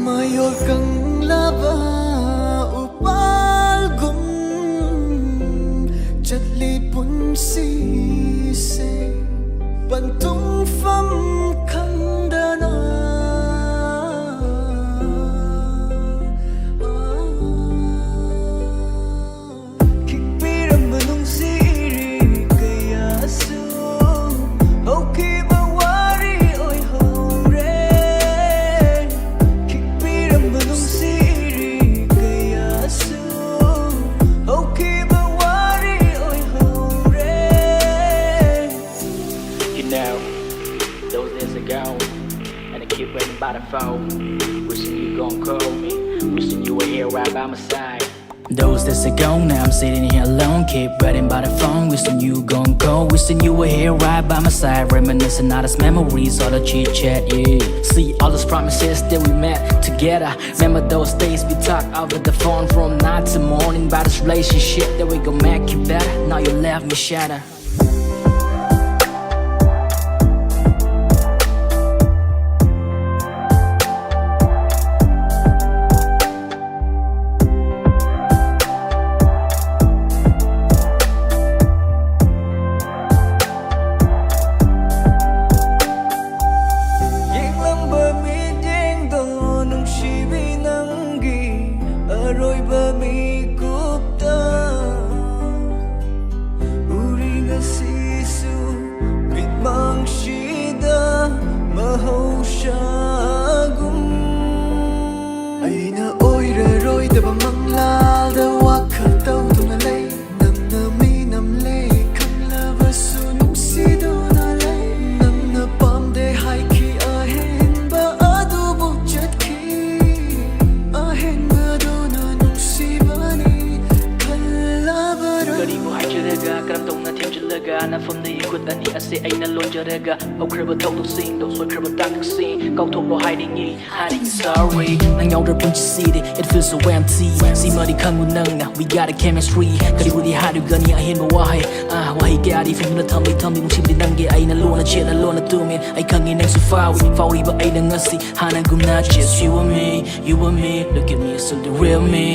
Mayor kang laba upalgum Chatli punsi se Bantung fam kandana Kikpiram manung siri kaya su Okay those days ago, and I keep waiting by the phone, wishing you gon' call me, wishing you were here right by my side. Those days ago, now I'm sitting here alone, keep waiting by the phone, wishing you gon' call, wishing you were here right by my side, reminiscing all those memories, all the chit chat, yeah. See all those promises that we met together. Remember those days we talked over the phone from night to morning about this relationship that we gon' make you better. Now you left me shattered. Rồi bờ mi cúp ta Uri nga sisu Bit mang shida Mahaw shagum Ay na oi ra roi da ba mang la Da wak ka tau tu na lay Nam na mi nam lay Kam la ba su nung si do na lay Nam na pam de hai ki ahen ba adu bu chat ki Ahen ba Karam tong na theo chalaga na from the ikut ani ase ay na lonjaraga au kraba thau tu sing do so kraba tak sing kau thok lo hiding sorry nang yaw der punch city it feels so empty si mari khangu nang na we got a chemistry kari budi hadu gani ahin ba wahi wahi ke ari from na thammi mung sim di nang ge ay na lona che na lona tu min ay khangi nang su fawi ba ay na ngasi hana gum na just you and me look at me so the real me